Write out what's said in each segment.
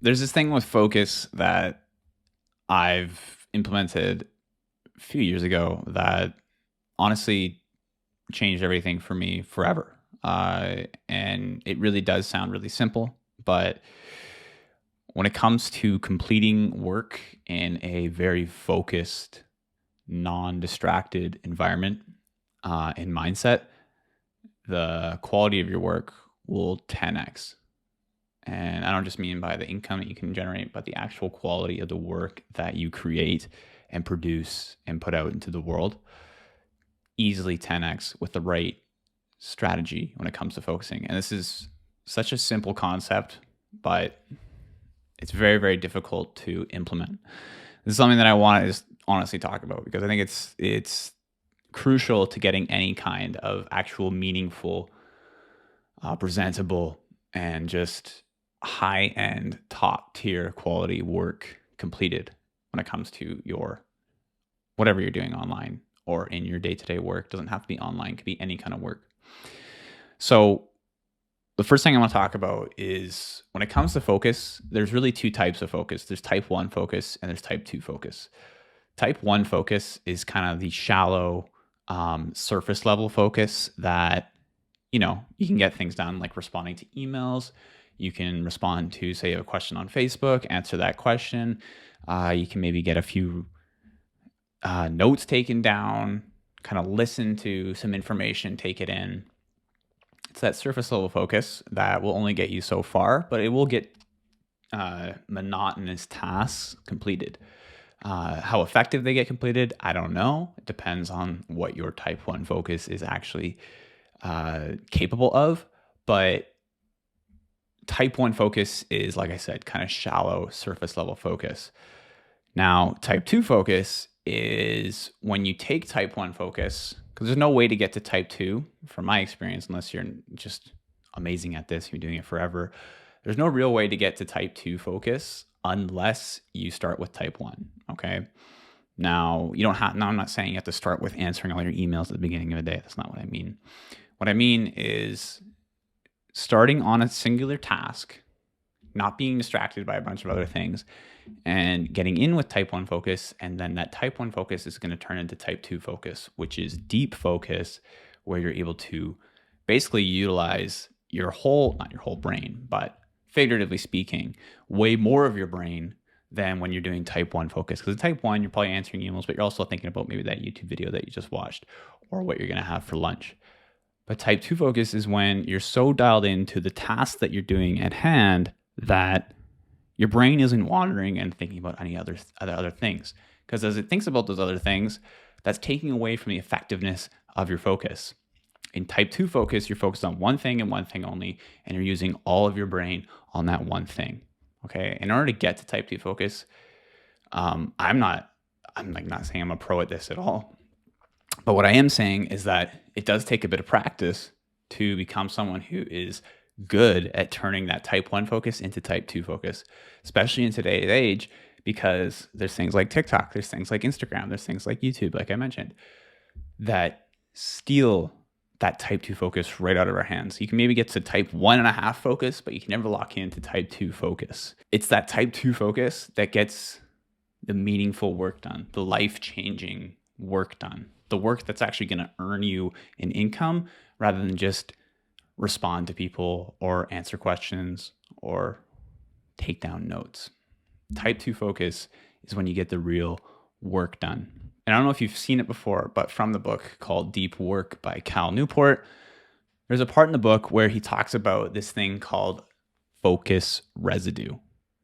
There's this thing with focus that I've implemented a few years ago that honestly changed everything for me forever. And it really does sound really simple, but when it comes to completing work in a very focused, non-distracted environment and mindset, the quality of your work will 10x. And I don't just mean by the income that you can generate, but the actual quality of the work that you create and produce and put out into the world. Easily 10x with the right strategy when it comes to focusing. And this is such a simple concept, but it's very, very difficult to implement. This is something that I want to just honestly talk about because I think it's crucial to getting any kind of actual meaningful, presentable, and just high-end, top-tier quality work completed when it comes to your whatever you're doing online or in your day-to-day work. It doesn't have to be online, it could be any kind of work. So the first thing I want to talk about is when it comes to focus, there's really two types of focus. There's type 1 focus and there's type 2 focus. Type 1 focus is kind of the shallow, surface level focus that, you can get things done like responding to emails. You can respond to, say, a question on Facebook, answer that question. You can maybe get a few notes taken down, kind of listen to some information, take it in. It's that surface level focus that will only get you so far, but it will get monotonous tasks completed. How effective they get completed, I don't know. It depends on what your type 1 focus is actually capable of. But type 1 focus is, like I said, kind of shallow surface level focus. Now, type 2 focus is when you take type 1 focus, because there's no way to get to type 2, from my experience, unless you're just amazing at this, you're doing it forever. There's no real way to get to type 2 focus unless you start with type 1, okay? Now, now I'm not saying you have to start with answering all your emails at the beginning of the day. That's not what I mean. What I mean is starting on a singular task, not being distracted by a bunch of other things, and getting in with type 1 focus. And then that type 1 focus is going to turn into type 2 focus, which is deep focus, where you're able to basically utilize not your whole brain, but figuratively speaking, way more of your brain than when you're doing type 1 focus. Because in type 1, you're probably answering emails, but you're also thinking about maybe that YouTube video that you just watched or what you're going to have for lunch. But type 2 focus is when you're so dialed into the task that you're doing at hand that your brain isn't wandering and thinking about any other things. Because as it thinks about those other things, that's taking away from the effectiveness of your focus. In type 2 focus, you're focused on one thing and one thing only, and you're using all of your brain on that one thing. Okay. In order to get to type 2 focus, I'm not saying I'm a pro at this at all. But what I am saying is that it does take a bit of practice to become someone who is good at turning that type 1 focus into type 2 focus, especially in today's age, because there's things like TikTok, there's things like Instagram, there's things like YouTube, like I mentioned, that steal that type 2 focus right out of our hands. You can maybe get to type 1.5 focus, but you can never lock into type 2 focus. It's that type 2 focus that gets the meaningful work done, the life-changing work done, the work that's actually going to earn you an income rather than just respond to people or answer questions or take down notes. Type 2 focus is when you get the real work done. And I don't know if you've seen it before, but from the book called Deep Work by Cal Newport, there's a part in the book where he talks about this thing called focus residue,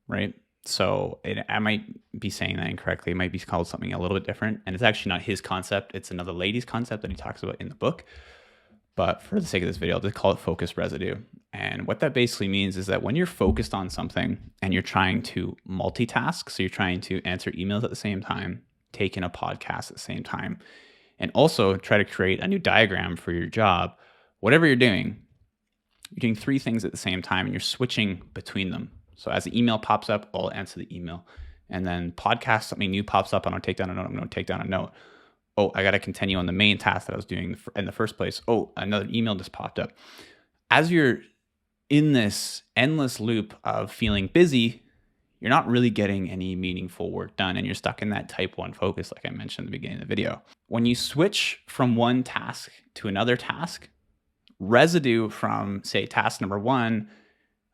right? So I might be saying that incorrectly. It might be called something a little bit different. And it's actually not his concept. It's another lady's concept that he talks about in the book. But for the sake of this video, I'll just call it focus residue. And what that basically means is that when you're focused on something and you're trying to multitask, so you're trying to answer emails at the same time, take in a podcast at the same time, and also try to create a new diagram for your job, whatever you're doing 3 things at the same time and you're switching between them. So as the email pops up, I'll answer the email. And then podcast, something new pops up, I'm going to take down a note, I'm going to take down a note. Oh, I got to continue on the main task that I was doing in the first place. Oh, another email just popped up. As you're in this endless loop of feeling busy, you're not really getting any meaningful work done, and you're stuck in that type 1 focus, like I mentioned at the beginning of the video. When you switch from one task to another task, residue from, say, task number 1,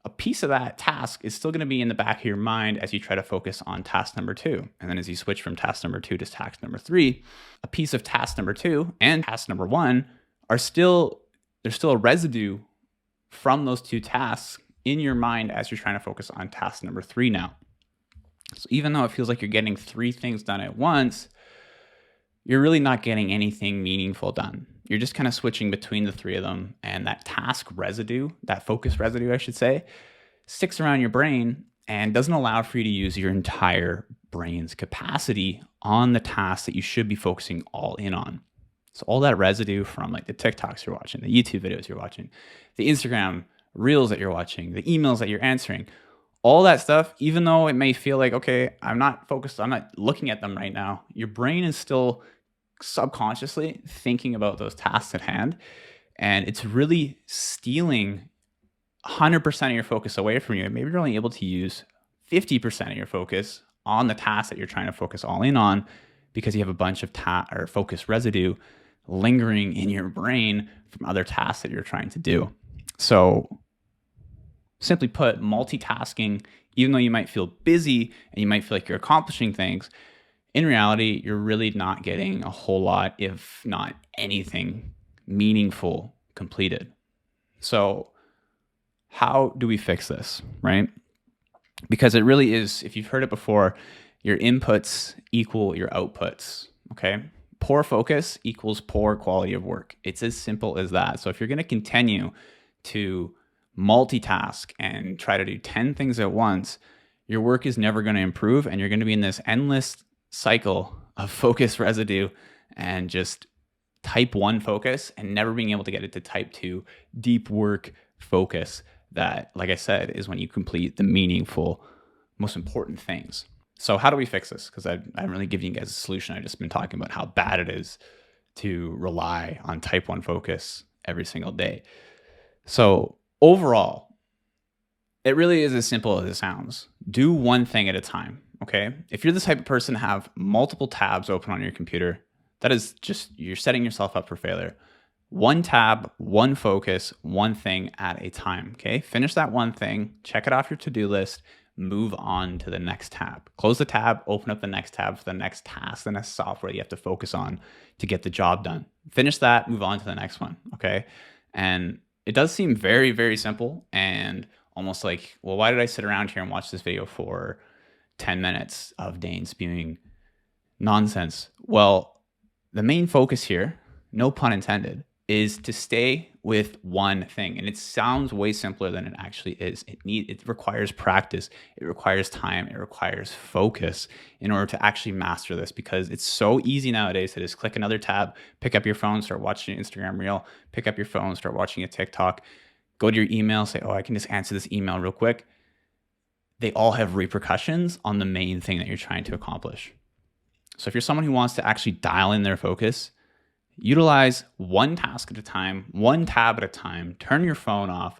a piece of that task is still going to be in the back of your mind as you try to focus on task number 2. And then as you switch from task number 2 to task number 3, a piece of task number 2 and task number 1 there's still a residue from those 2 tasks in your mind as you're trying to focus on task number 3 now. So even though it feels like you're getting 3 things done at once, you're really not getting anything meaningful done. You're just kind of switching between the 3 of them, and that task residue, that focus residue, I should say, sticks around your brain and doesn't allow for you to use your entire brain's capacity on the tasks that you should be focusing all in on. So all that residue from like the TikToks you're watching, the YouTube videos you're watching, the Instagram reels that you're watching, the emails that you're answering, all that stuff, even though it may feel like, okay, I'm not focused, I'm not looking at them right now, your brain is still subconsciously thinking about those tasks at hand. And it's really stealing 100% of your focus away from you. Maybe you're only able to use 50% of your focus on the task that you're trying to focus all in on because you have a bunch of focus residue lingering in your brain from other tasks that you're trying to do. So simply put, multitasking, even though you might feel busy and you might feel like you're accomplishing things, in reality, you're really not getting a whole lot, if not anything meaningful completed. So how do we fix this, right? Because it really is, if you've heard it before, your inputs equal your outputs, okay? Poor focus equals poor quality of work. It's as simple as that. So if you're going to continue to multitask and try to do 10 things at once, your work is never going to improve, and you're going to be in this endless cycle of focus residue and just type 1 focus and never being able to get it to type 2 deep work focus that, like I said, is when you complete the meaningful, most important things. So how do we fix this? Because I haven't really given you guys a solution. I've just been talking about how bad it is to rely on type 1 focus every single day. So overall, it really is as simple as it sounds. Do one thing at a time, okay? If you're the type of person to have multiple tabs open on your computer, that is just, you're setting yourself up for failure. One tab, one focus, one thing at a time, okay? Finish that one thing, check it off your to-do list, move on to the next tab. Close the tab, open up the next tab for the next task, the next software you have to focus on to get the job done. Finish that, move on to the next one, okay? And it does seem very, very simple and almost like, well, why did I sit around here and watch this video for 10 minutes of Dane spewing nonsense? Well, the main focus here, no pun intended, is to stay with one thing. And it sounds way simpler than it actually is. It requires practice. It requires time. It requires focus in order to actually master this, because it's so easy nowadays to just click another tab, pick up your phone, start watching an Instagram reel, pick up your phone, start watching a TikTok, go to your email, say, oh, I can just answer this email real quick. They all have repercussions on the main thing that you're trying to accomplish. So if you're someone who wants to actually dial in their focus, utilize one task at a time, one tab at a time, turn your phone off,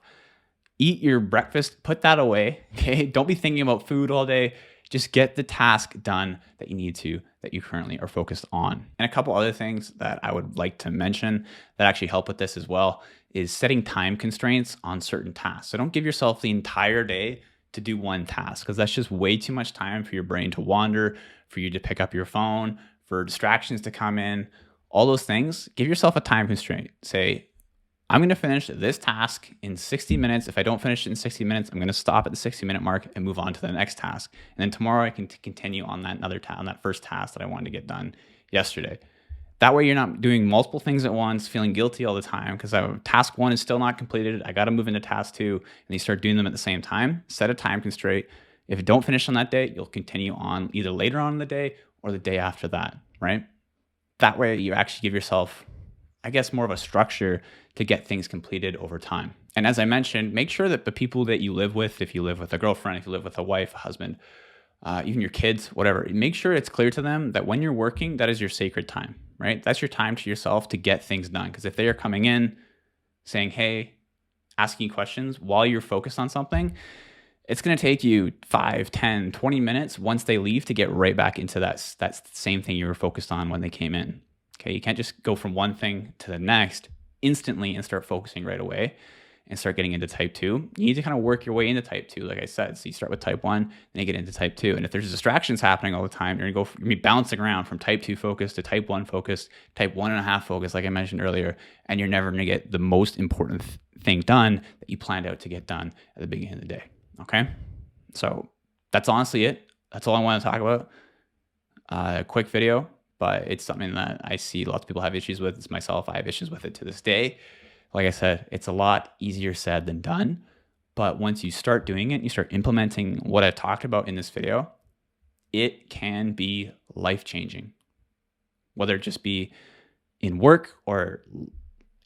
eat your breakfast, put that away, okay? Don't be thinking about food all day. Just get the task done that you need to, that you currently are focused on. And a couple other things that I would like to mention that actually help with this as well is setting time constraints on certain tasks. So don't give yourself the entire day to do one task, because that's just way too much time for your brain to wander, for you to pick up your phone, for distractions to come in. All those things, give yourself a time constraint. Say, I'm going to finish this task in 60 minutes. If I don't finish it in 60 minutes, I'm going to stop at the 60-minute mark and move on to the next task. And then tomorrow I can continue on that on that first task that I wanted to get done yesterday. That way you're not doing multiple things at once, feeling guilty all the time because task 1 is still not completed. I got to move into task 2, and you start doing them at the same time. Set a time constraint. If you don't finish on that day, you'll continue on either later on in the day or the day after that, right? That way you actually give yourself, I guess, more of a structure to get things completed over time. And as I mentioned, make sure that the people that you live with, if you live with a girlfriend, if you live with a wife, a husband, even your kids, whatever, make sure it's clear to them that when you're working, that is your sacred time, right? That's your time to yourself to get things done. Because if they are coming in saying, hey, asking questions while you're focused on something, it's going to take you 5, 10, 20 minutes once they leave to get right back into that same thing you were focused on when they came in. Okay, you can't just go from one thing to the next instantly and start focusing right away and start getting into type 2. You need to kind of work your way into type 2, like I said. So you start with type 1, then you get into type 2. And if there's distractions happening all the time, you're going to be bouncing around from type 2 focus to type 1 focus, type 1.5 focus, like I mentioned earlier, and you're never going to get the most important thing done that you planned out to get done at the beginning of the day. Okay? So that's honestly it. That's all I want to talk about. A quick video, but it's something that I see lots of people have issues with. It's myself. I have issues with it to this day. Like I said, it's a lot easier said than done. But once you start doing it, you start implementing what I talked about in this video, it can be life-changing. Whether it just be in work or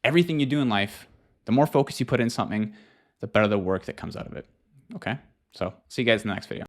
everything you do in life, the more focus you put in something, the better the work that comes out of it. Okay? So see you guys in the next video.